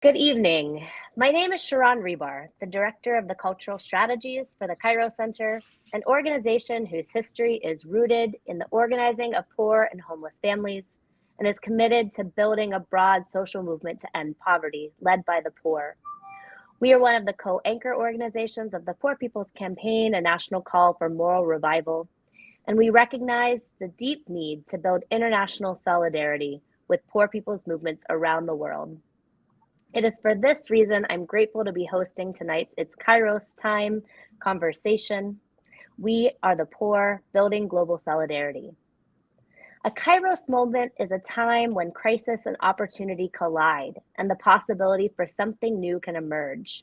Good evening. My name is Charon Hribar, the Director of the Cultural Strategies for the Kairos Center, an organization whose history is rooted in the organizing of poor and homeless families and is committed to building a broad social movement to end poverty led by the poor. We are one of the co-anchor organizations of the Poor People's Campaign, a national call for moral revival, and we recognize the deep need to build international solidarity with poor people's movements around the world. It is for this reason I'm grateful to be hosting tonight's It's Kairos Time conversation. We are the poor, building global solidarity. A Kairos moment is a time when crisis and opportunity collide and the possibility for something new can emerge.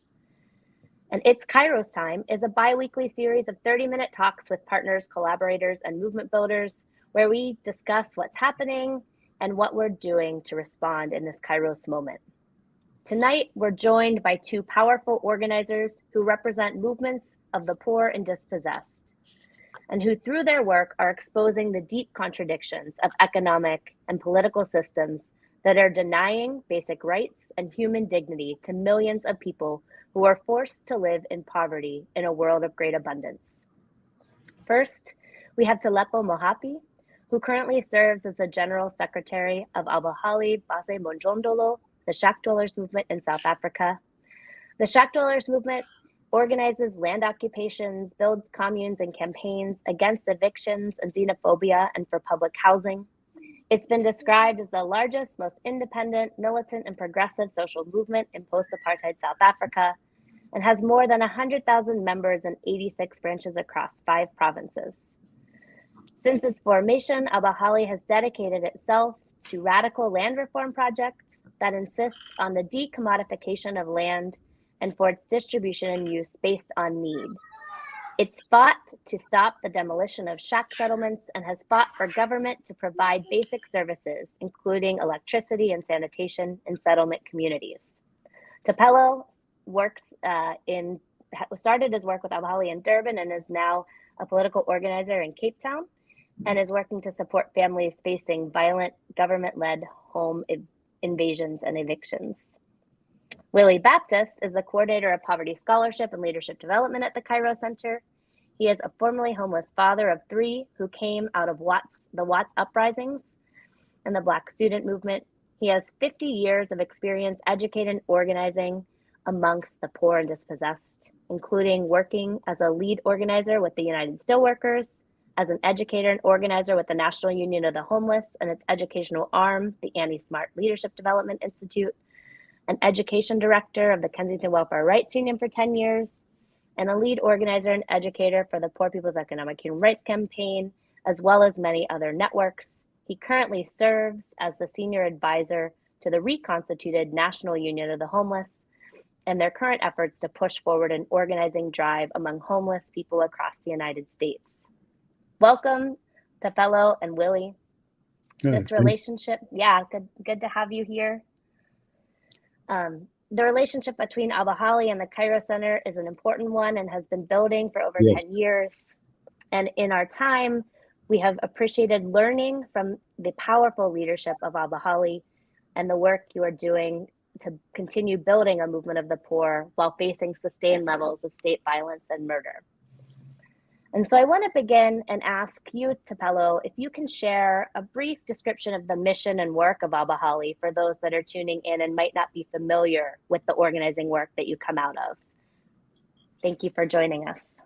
And It's Kairos Time is a bi-weekly series of 30-minute talks with partners, collaborators, and movement builders where we discuss what's happening and what we're doing to respond in this Kairos moment. Tonight, we're joined by two powerful organizers who represent movements of the poor and dispossessed, and who through their work are exposing the deep contradictions of economic and political systems that are denying basic rights and human dignity to millions of people who are forced to live in poverty in a world of great abundance. First, we have Thapelo Mohapi, who currently serves as the General Secretary of Abahlali, baseMjondolo, the Shack Dwellers movement in South Africa. The Shack Dwellers movement organizes land occupations, builds communes and campaigns against evictions and xenophobia and for public housing. It's been described as the largest, most independent, militant, and progressive social movement in post-apartheid South Africa and has more than 100,000 members in 86 branches across 5 provinces. Since its formation, Abahlali has dedicated itself to radical land reform projects that insist on the decommodification of land and for its distribution and use based on need. It's fought to stop the demolition of shack settlements and has fought for government to provide basic services, including electricity and sanitation in settlement communities. Thapelo started his work with Abahlali in Durban and is now a political organizer in Cape Town and is working to support families facing violent government-led home invasions and evictions. Willie Baptist is the coordinator of poverty scholarship and leadership development at the Kairos Center. He is a formerly homeless father of 3 who came out of the Watts uprisings and the Black student movement. He has 50 years of experience educating and organizing amongst the poor and dispossessed, including working as a lead organizer with the United Steelworkers, as an educator and organizer with the National Union of the Homeless and its educational arm, the Annie Smart Leadership Development Institute, an education director of the Kensington Welfare Rights Union for 10 years, and a lead organizer and educator for the Poor People's Economic Human Rights Campaign, as well as many other networks. He currently serves as the senior advisor to the reconstituted National Union of the Homeless and their current efforts to push forward an organizing drive among homeless people across the United States. Welcome, Thapelo and Willie. This relationship, good to have you here. The relationship between Abahlali and the Kairos Center is an important one and has been building for over 10 years. And in our time, we have appreciated learning from the powerful leadership of Abahlali and the work you are doing to continue building a movement of the poor while facing sustained levels of state violence and murder. And so I want to begin and ask you, Thapelo, if you can share a brief description of the mission and work of Abahlali for those that are tuning in and might not be familiar with the organizing work that you come out of. Thank you for joining us.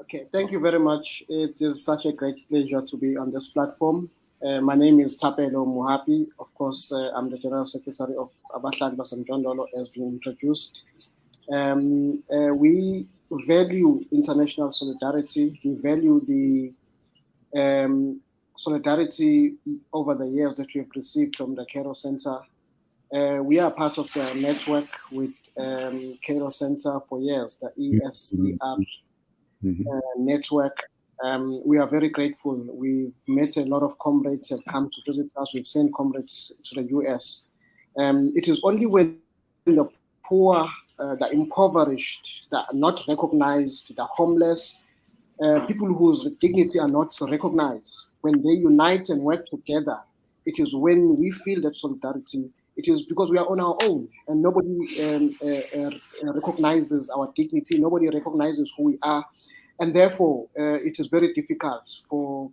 Okay, thank you very much. It is such a great pleasure to be on this platform. My name is Thapelo Mohapi. Of course, I'm the General Secretary of Abahlali baseMjondolo, as being introduced. We value international solidarity. We value the solidarity over the years that we have received from the Kairos Center. We are part of the network with Kairos Center for years, the ESCR network. We are very grateful. We've met a lot of comrades have come to visit us. We've sent comrades to the US. It is only when the poor, the impoverished, the not recognized, the homeless, people whose dignity are not recognized, when they unite and work together, it is when we feel that solidarity. It is because we are on our own and nobody recognizes our dignity, nobody recognizes who we are. And therefore, it is very difficult for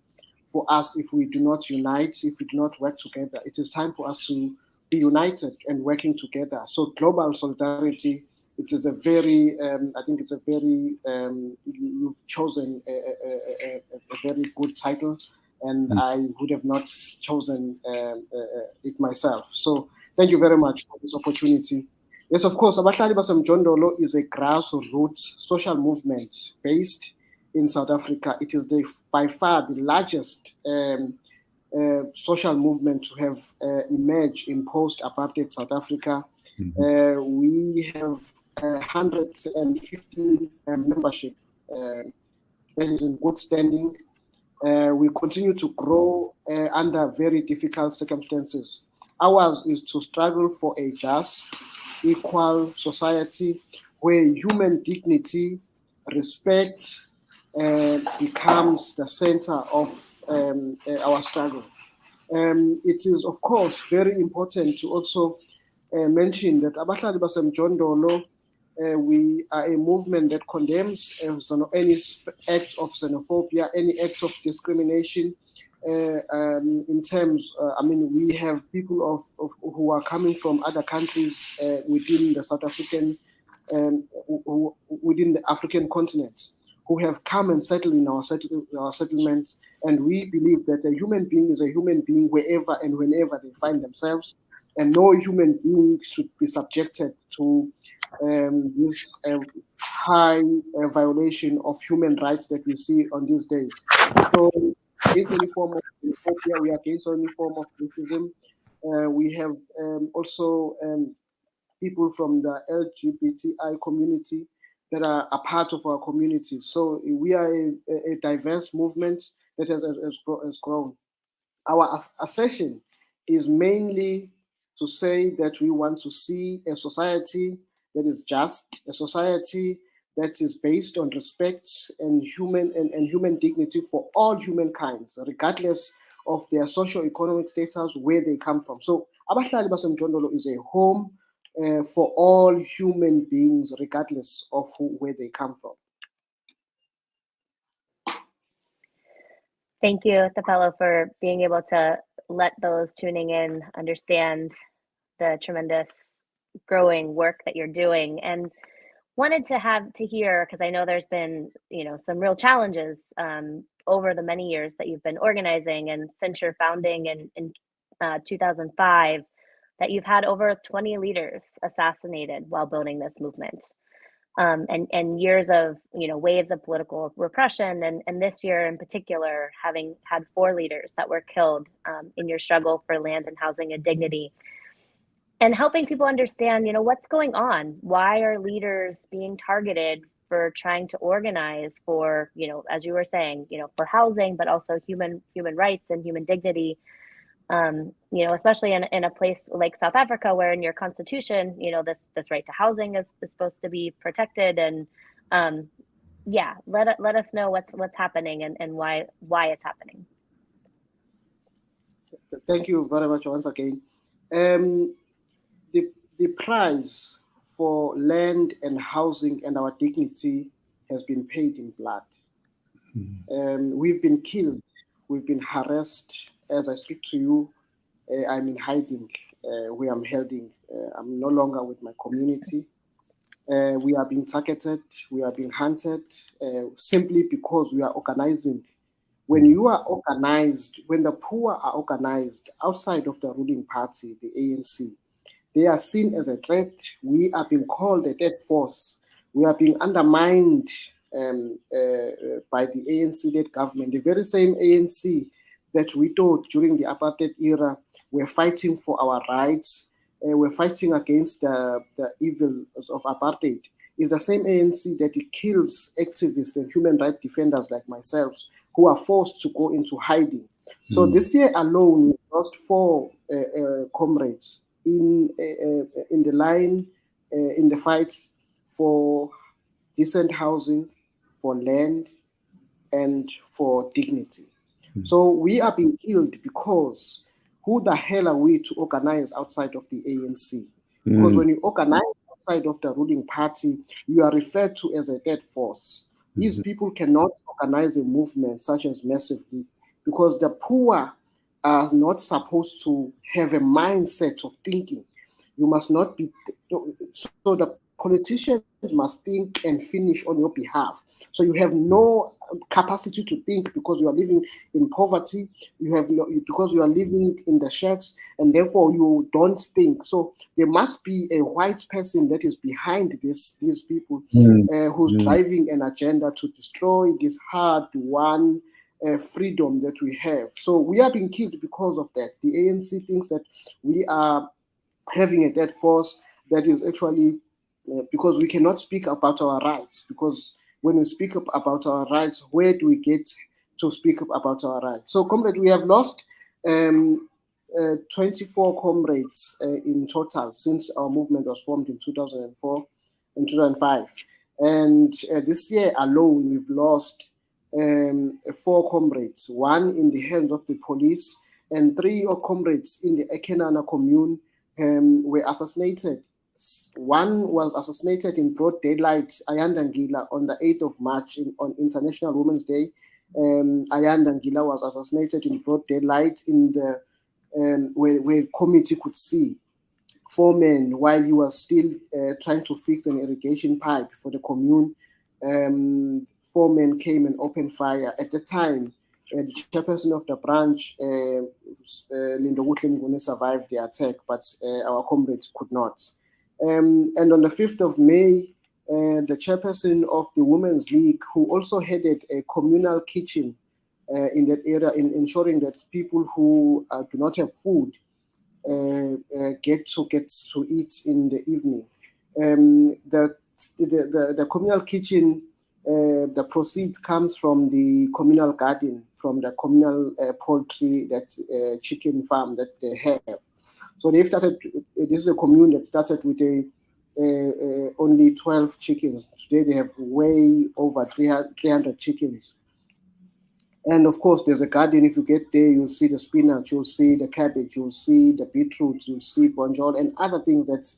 us if we do not unite, if we do not work together. It is time for us to be united and working together. So global solidarity, it is a very, I think it's a very, you've chosen a very good title, and I would have not chosen it myself. So thank you very much for this opportunity. Yes, of course, Abahlali baseMjondolo is a grassroots social movement based in South Africa. It is by far the largest social movement to have emerged in post-apartheid South Africa. We have 150 membership that is in good standing. We continue to grow under very difficult circumstances. Ours is to struggle for a just, equal society where human dignity, respect becomes the center of our struggle. It is, of course, very important to also mention that Abahlali baseMjondolo, we are a movement that condemns any act of xenophobia, any act of discrimination. In terms, we have people who are coming from other countries within the South African, within the African continent, who have come and settled in our settlement. And we believe that a human being is a human being wherever and whenever they find themselves, and no human being should be subjected to this high violation of human rights that we see on these days. So, against any form of xenophobia, we are against any form of racism. We have also people from the LGBTI community that are a part of our community. So we are a diverse movement that has grown. Our assertion is mainly to say that we want to see a society that is just, a society that is based on respect and human dignity for all humankind, regardless of their socio-economic status, where they come from. So Abahlali baseMjondolo is a home for all human beings, regardless of where they come from. Thank you, Thapelo, for being able to let those tuning in understand the tremendous growing work that you're doing. And wanted to hear, because I know there's been, some real challenges over the many years that you've been organizing, and since your founding in 2005, that you've had over 20 leaders assassinated while building this movement. And years of waves of political repression, and this year in particular having had 4 leaders that were killed in your struggle for land and housing and dignity, and helping people understand what's going on. Why are leaders being targeted for trying to organize for as you were saying for housing, but also human rights and human dignity, especially in a place like South Africa, where in your constitution, this right to housing is supposed to be protected. And let us know what's happening and why it's happening. Thank you very much once again. The price for land and housing and our dignity has been paid in blood. We've been killed, we've been harassed. As I speak to you, I'm in hiding where I'm heading. I'm no longer with my community. We are being targeted, we are being hunted simply because we are organizing. When you are organized, when the poor are organized outside of the ruling party, the ANC, they are seen as a threat. We are being called a dead force. We are being undermined by the ANC-led government, the very same ANC that we thought during the apartheid era were fighting for our rights, we're fighting against the evils of apartheid, is the same ANC that kills activists and human rights defenders like myself, who are forced to go into hiding. So this year alone, we lost 4 comrades in the line, in the fight for decent housing, for land, and for dignity. So we are being killed because who the hell are we to organize outside of the ANC? Because when you organize outside of the ruling party, you are referred to as a dead force. These people cannot organize a movement such as massively because the poor are not supposed to have a mindset of thinking. You must not be, so the politicians must think and finish on your behalf. So you have no capacity to think because you are living in poverty. You have no, because you are living in the shacks, and therefore you don't think. So there must be a white person that is behind these people, who's driving an agenda to destroy this hard-won freedom that we have. So we are being killed because of that. The ANC thinks that we are having a dead force that is actually because we cannot speak about our rights. Because when we speak about our rights, where do we get to speak about our rights? So, comrade, we have lost 24 comrades in total since our movement was formed in 2004 and 2005. And this year alone, we've lost 4 comrades, 1 in the hands of the police, and 3 comrades in the Ekenana commune were assassinated. 1 was assassinated in broad daylight, Ayandangila, on the 8th of March on International Women's Day. Ayandangila was assassinated in broad daylight in the where committee could see 4 men while he was still trying to fix an irrigation pipe for the commune. 4 men came and opened fire. At the time, the chairperson of the branch, Lindo Ngune, survived the attack, but our comrades could not. And on the 5th of May, the chairperson of the Women's League, who also headed a communal kitchen in that area, in ensuring that people who do not have food get to eat in the evening. The communal kitchen, the proceeds comes from the communal garden, from the communal poultry, that chicken farm that they have. So they've started. This is a commune that started with only 12 chickens. Today they have way over 300 chickens. And of course, there's a garden. If you get there, you'll see the spinach, you'll see the cabbage, you'll see the beetroot, you'll see bonjour and other things that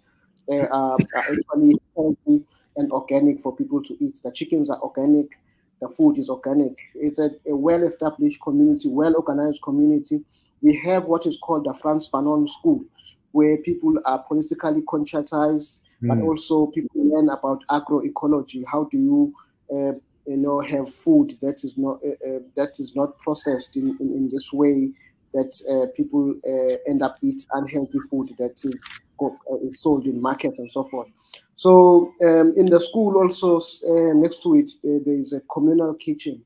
are actually healthy and organic for people to eat. The chickens are organic. The food is organic. It's a well-established community, well-organized community. We have what is called the Frans Fanon School, where people are politically conscientized, but also people learn about agroecology. How do you have food that is not processed in this way, that people end up eat unhealthy food that is sold in markets and so forth. So in the school also next to it there is a communal kitchen.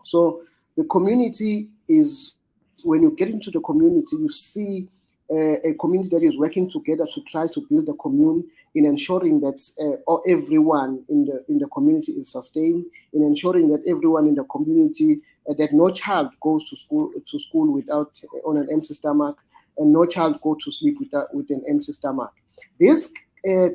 So the community is, when you get into the community, you see a community that is working together to try to build a commune in ensuring that everyone in the community is sustained, in ensuring that everyone in the community that no child goes to school without on an empty stomach, and no child go to sleep with an empty stomach. This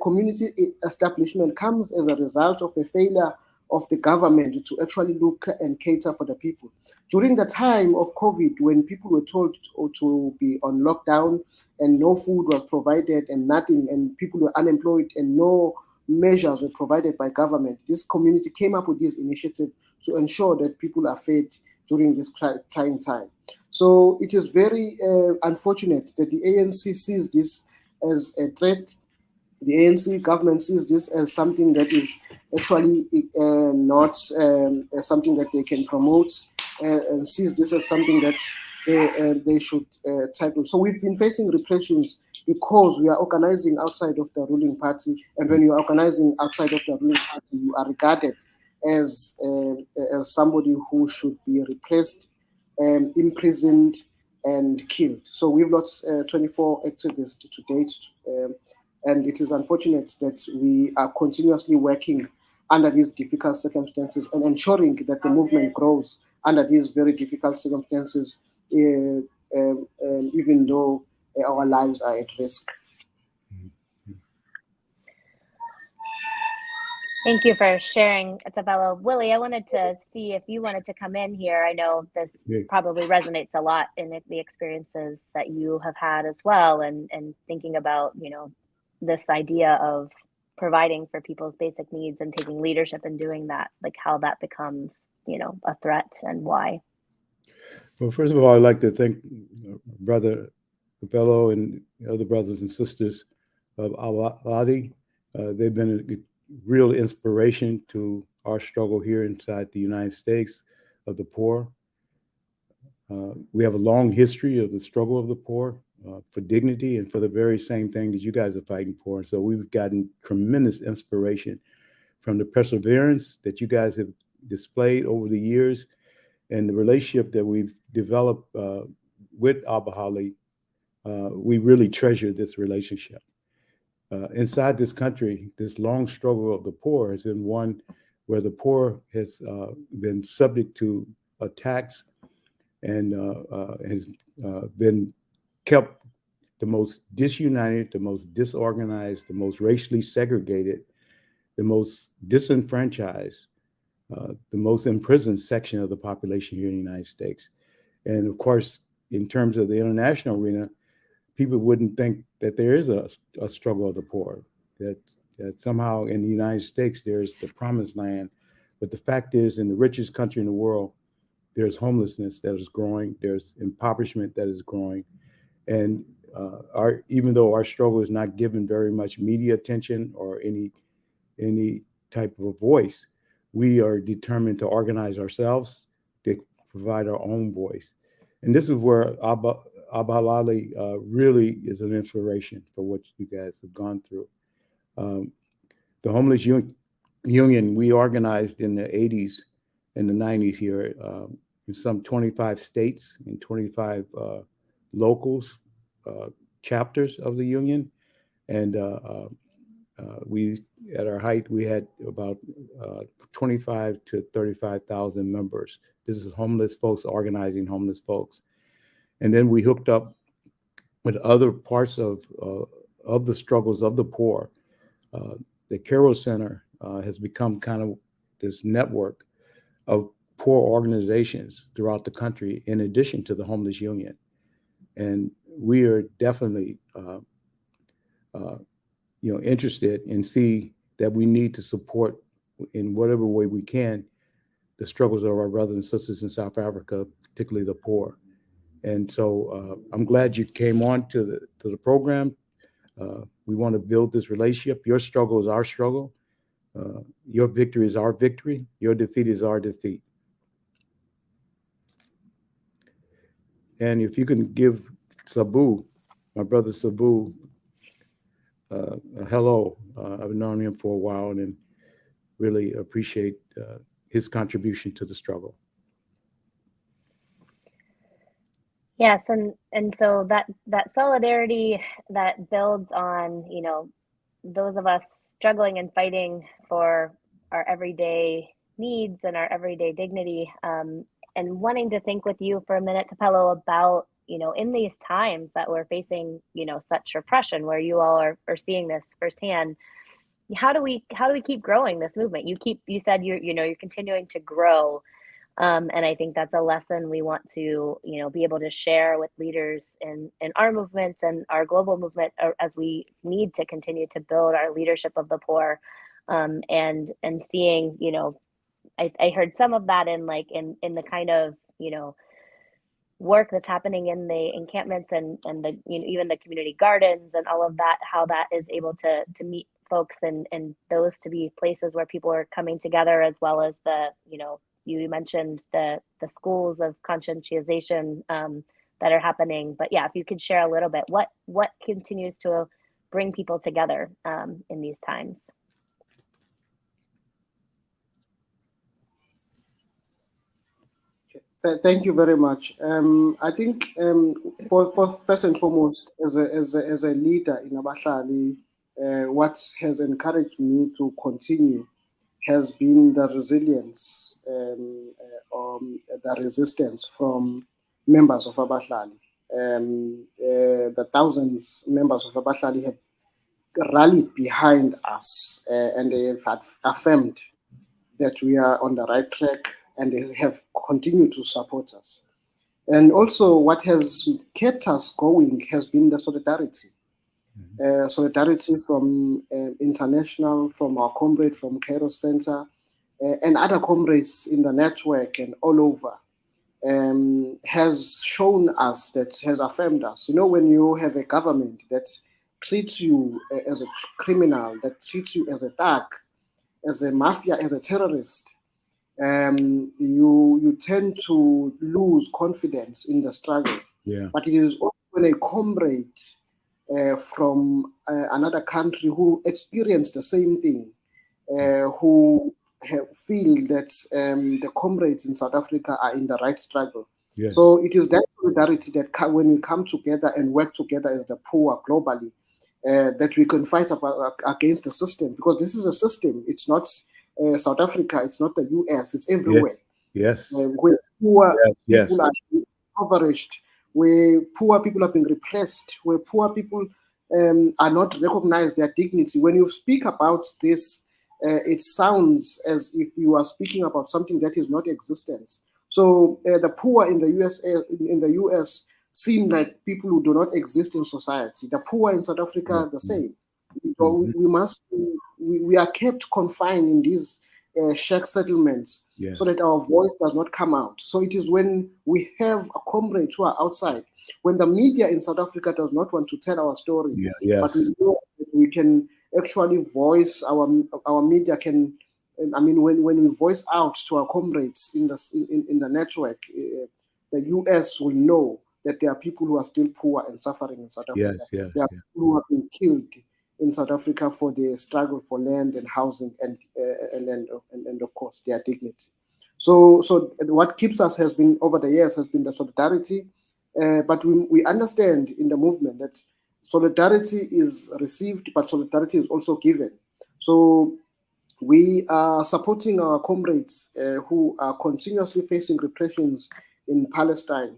community establishment comes as a result of a failure of the government to actually look and cater for the people. During the time of COVID, when people were told to be on lockdown and no food was provided and nothing, and people were unemployed and no measures were provided by government, this community came up with this initiative to ensure that people are fed during this trying time. So it is very unfortunate that the ANC sees this as a threat. The ANC government sees this as something that is actually not something that they can promote, and sees this as something that they should tackle. So we've been facing repressions because we are organizing outside of the ruling party, and when you are organizing outside of the ruling party, you are regarded as somebody who should be repressed, imprisoned, and killed. So we've lost 24 activists to date. And it is unfortunate that we are continuously working under these difficult circumstances and ensuring that the movement grows under these very difficult circumstances, even though our lives are at risk. Thank you for sharing, Thapelo. Willie, I wanted to see if you wanted to come in here. I know this probably resonates a lot in the experiences that you have had as well, and thinking about, this idea of providing for people's basic needs and taking leadership in doing that, like how that becomes, a threat and why. Well, first of all, I'd like to thank Brother Thapelo and other brothers and sisters of Abahlali. They've been a real inspiration to our struggle here inside the United States of the poor. We have a long history of the struggle of the poor for dignity and for the very same thing that you guys are fighting for. So we've gotten tremendous inspiration from the perseverance that you guys have displayed over the years and the relationship that we've developed with Abahlali. We really treasure this relationship. Inside this country, this long struggle of the poor has been one where the poor has been subject to attacks and has been kept the most disunited, the most disorganized, the most racially segregated, the most disenfranchised, the most imprisoned section of the population here in the United States. And of course, in terms of the international arena, people wouldn't think that there is a struggle of the poor, that somehow in the United States, there's the promised land. But the fact is, in the richest country in the world, there's homelessness that is growing, there's impoverishment that is growing. And even though our struggle is not given very much media attention or any type of a voice, we are determined to organize ourselves to provide our own voice. And this is where Abahlali really is an inspiration for what you guys have gone through. The Homeless Union, we organized in the 80s and the 90s here in some 25 states and 25 locals, chapters of the union. And we, at our height, we had about 25 to 35,000 members. This is homeless folks organizing homeless folks. And then we hooked up with other parts of the struggles of the poor. The Kairos Center has become kind of this network of poor organizations throughout the country, in addition to the Homeless Union. And we are definitely, interested and see that we need to support in whatever way we can the struggles of our brothers and sisters in South Africa, particularly the poor. And so I'm glad you came on to the program. We want to build this relationship. Your struggle is our struggle. Your victory is our victory. Your defeat is our defeat. And if you can give Sabu, my brother Sabu, a hello. I've known him for a while and really appreciate his contribution to the struggle. Yes, and so that solidarity that builds on, you know, those of us struggling and fighting for our everyday needs and our everyday dignity, and wanting to think with you for a minute, Thapelo, about, you know, in these times that we're facing, you know, such repression, where you all are seeing this firsthand. How do we keep growing this movement? You said you're continuing to grow. And I think that's a lesson we want to, you know, be able to share with leaders in our movement and our global movement, as we need to continue to build our leadership of the poor. And seeing, you know, I heard some of that in the kind of, you know, work that's happening in the encampments and the, you know, even the community gardens and all of that, how that is able to meet folks and those to be places where people are coming together, as well as the, you know, you mentioned the schools of conscientization that are happening. But yeah, if you could share a little bit, what continues to bring people together in these times? Thank you very much. I think for first and foremost, as a leader in Abahlali, what has encouraged me to continue has been the resilience, the resistance from members of Abahlali. The thousands members of Abahlali have rallied behind us, and they have affirmed that we are on the right track, and they have continued to support us. And also, what has kept us going has been the solidarity. Solidarity from international, from our comrade from Kairos Center, and other comrades in the network and all over, has shown us, that has affirmed us. You know, when you have a government that treats you as a criminal, that treats you as a thug, as a mafia, as a terrorist, you tend to lose confidence in the struggle. Yeah. But it is also when a comrade from another country who experienced the same thing, who feel that the comrades in South Africa are in the right struggle. Yes. So it is that solidarity that when we come together and work together as the poor globally, that we can fight against the system, because this is a system. It's not South Africa. It's not the US. It's everywhere. Yes. Where poor yes. people are impoverished, where poor people are being repressed, where poor people are not recognized their dignity. When you speak about this, it sounds as if you are speaking about something that is not existence. So the poor in the US seem like people who do not exist in society. The poor in South Africa, the same. We are kept confined in these shack settlements, so that our voice does not come out. So it is when we have a comrades who are outside, when the media in South Africa does not want to tell our story, but we know that we can actually voice our media can. I mean, when we voice out to our comrades in the network, the US will know that there are people who are still poor and suffering in South Africa. There are people who have been killed in South Africa for the struggle for land and housing and of course their dignity. So what keeps us has been over the years has been the solidarity, but we understand in the movement that solidarity is received, but solidarity is also given. So we are supporting our comrades who are continuously facing repressions in Palestine.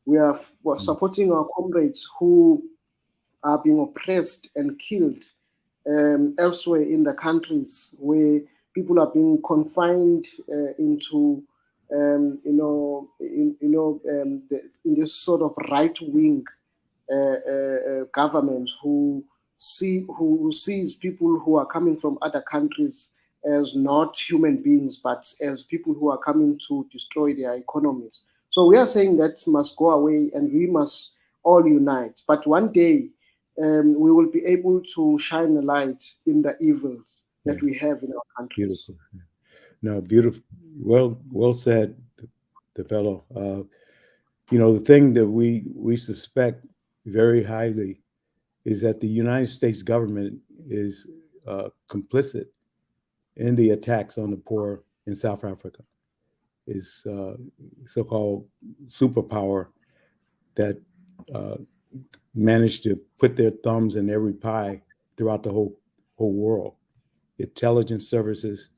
We're supporting our comrades who are being oppressed and killed elsewhere in the countries, where people are being confined into, in this sort of right-wing government who sees people who are coming from other countries as not human beings, but as people who are coming to destroy their economies. So we are saying that must go away, and we must all unite. But one day, we will be able to shine a light in the evils that we have in our countries. Beautiful. No, beautiful. Well said, Thapelo. The thing that we suspect very highly is that the United States government is complicit in the attacks on the poor in South Africa. Is so-called superpower that managed to put their thumbs in every pie throughout the whole world. Intelligence services,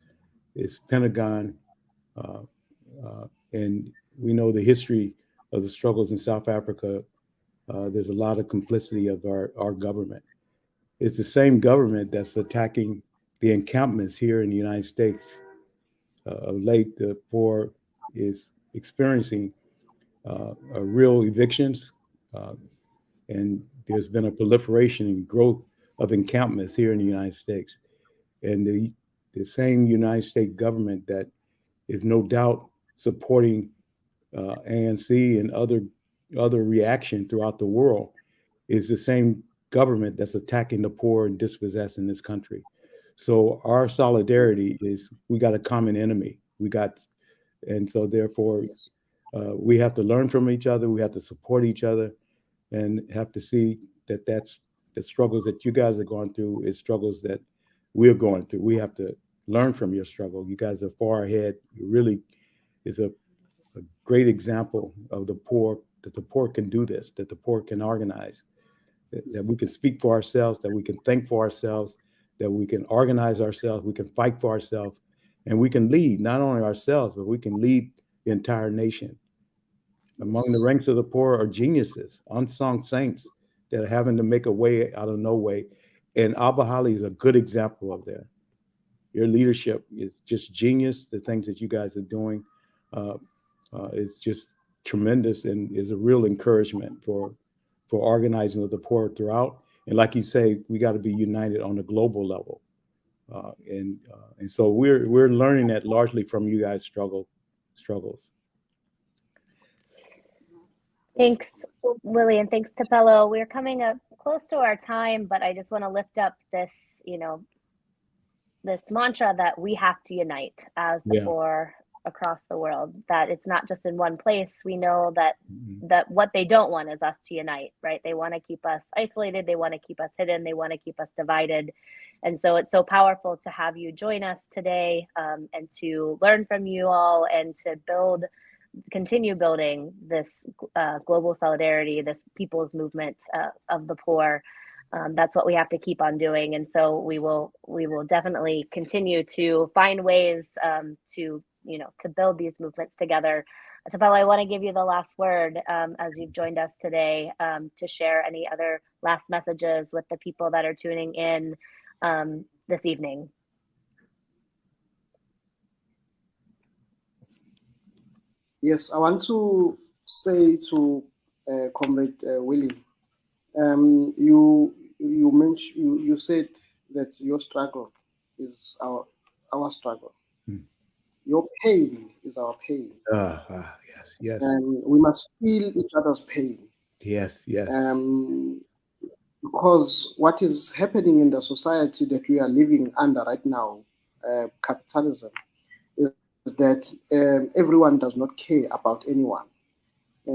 it's Pentagon, and we know the history of the struggles in South Africa. There's a lot of complicity of our government. It's the same government that's attacking the encampments here in the United States. Of late, the poor is experiencing real evictions, and there's been a proliferation and growth of encampments here in the United States. And the same United States government that is no doubt supporting ANC and other reaction throughout the world is the same government that's attacking the poor and dispossessed in this country. So our solidarity is, we got a common enemy. And so therefore, Yes. we have to learn from each other. We have to support each other, and have to see that that's the struggles that you guys are going through is struggles that we're going through. We have to learn from your struggle. You guys are far ahead. You really is a great example of the poor, that the poor can do this, that the poor can organize, that we can speak for ourselves, that we can think for ourselves, that we can organize ourselves, we can fight for ourselves, and we can lead not only ourselves, but we can lead the entire nation. Among the ranks of the poor are geniuses, unsung saints that are having to make a way out of no way. And Abahlali is a good example of that. Your leadership is just genius. The things that you guys are doing is just tremendous, and is a real encouragement for organizing of the poor throughout. And like you say, we got to be united on a global level. And so we're learning that largely from you guys' struggles. Thanks, Willie, and thanks, Thapelo. We're coming up close to our time, but I just want to lift up this, this mantra that we have to unite as the poor across the world, that it's not just in one place. We know that that what they don't want is us to unite, right? They want to keep us isolated. They want to keep us hidden. They want to keep us divided. And so it's so powerful to have you join us today, and to learn from you all, and to continue building this global solidarity, this people's movement of the poor. That's what we have to keep on doing. And so we will definitely continue to find ways to build these movements together. Thapelo, I want to give you the last word as you've joined us today, to share any other last messages with the people that are tuning in this evening. Yes, I want to say to Comrade Willie, you mentioned, you said that your struggle is our struggle. Your pain is our pain. Yes. And we must feel each other's pain. Yes. Because what is happening in the society that we are living under right now, capitalism, is that everyone does not care about anyone.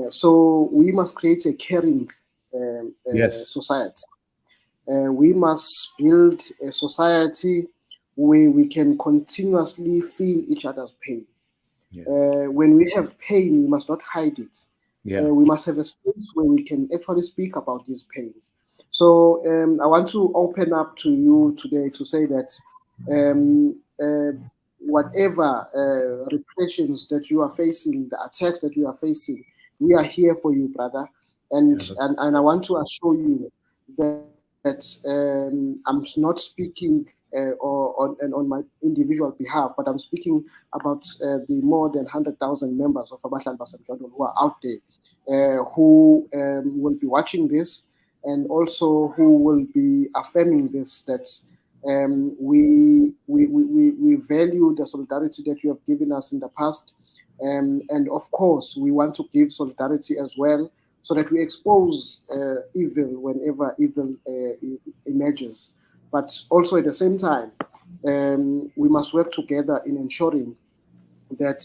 So we must create a caring society. We must build a society where we can continuously feel each other's pain. When we have pain, we must not hide it. We must have a space where we can actually speak about these pains. So I want to open up to you today to say that whatever repressions that you are facing, the attacks that you are facing, we are here for you, brother. And I want to assure you that I'm not speaking on my individual behalf, but I'm speaking about the more than 100,000 members of Abahlali baseMjondolo who are out there, who will be watching this, and also who will be affirming this, that we value the solidarity that you have given us in the past, and of course we want to give solidarity as well, so that we expose evil whenever evil emerges. But also at the same time, we must work together in ensuring that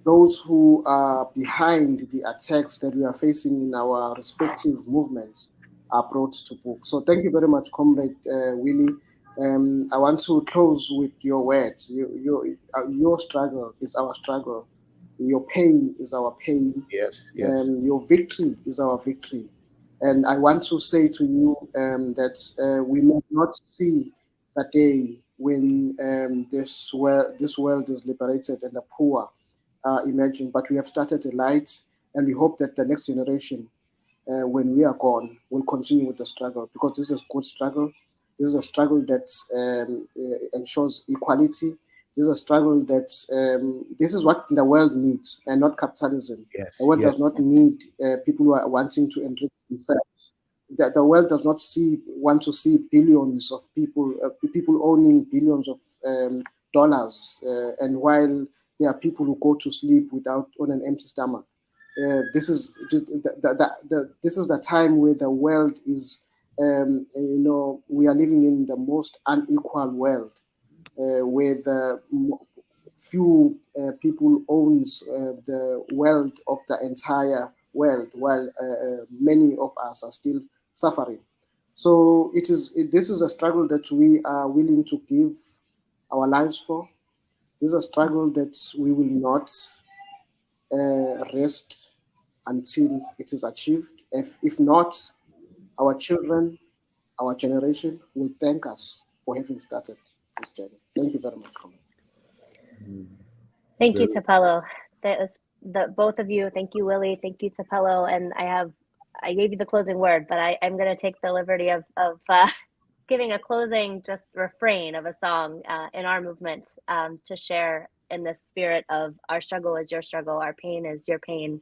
those who are behind the attacks that we are facing in our respective movements are brought to book. So thank you very much, Comrade Willie. I want to close with your words. Your struggle is our struggle. Your pain is our pain. Yes, yes. Your victory is our victory. And I want to say to you that we may not see the day when this world is liberated and the poor emerging, but we have started a light, and we hope that the next generation, when we are gone, will continue with the struggle, because this is a good struggle. This is a struggle that ensures equality. This is a struggle that this is what the world needs, and not capitalism. Yes, The world yes. does not need people who are wanting to enrich themselves. The world does not want to see billions of people owning billions of dollars, and while there are people who go to sleep on an empty stomach. This is this is the time where the world is, we are living in the most unequal world, where the few people owns the wealth of the entire world, while many of us are still suffering. So this is a struggle that we are willing to give our lives for. This is a struggle that we will not rest until it is achieved. If not, our children, our generation will thank us for having started this journey. Thank you very much, Comrade. Thank you, Thapelo. That was both of you. Thank you, Willie. Thank you, Thapelo. And I gave you the closing word, but I'm going to take the liberty of giving a closing just refrain of a song in our movement to share in the spirit of our struggle is your struggle, our pain is your pain,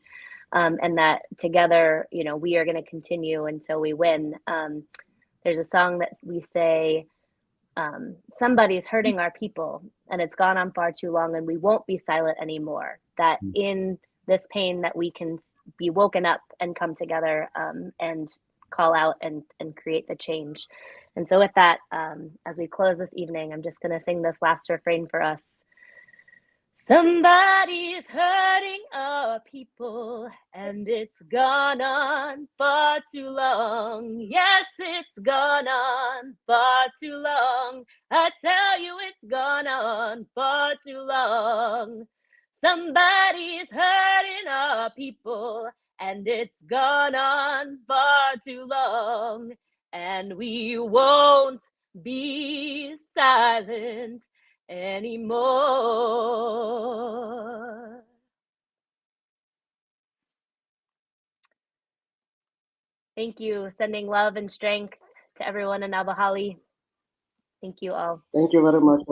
and that together, we are going to continue until we win. There's a song that we say, somebody's hurting our people, and it's gone on far too long, and we won't be silent anymore. That in this pain that we can be woken up and come together and call out and create the change. And so with that, as we close this evening, I'm just going to sing this last refrain for us. Somebody's hurting our people, and it's gone on far too long. Yes, it's gone on far too long. I tell you, it's gone on far too long. Somebody's hurting our people, and it's gone on far too long. And we won't be silent anymore. Thank you. Sending love and strength to everyone in Abahlali. Thank you all. Thank you very much.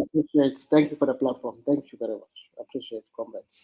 Thank you for the platform. Thank you very much. Appreciate it, comrades.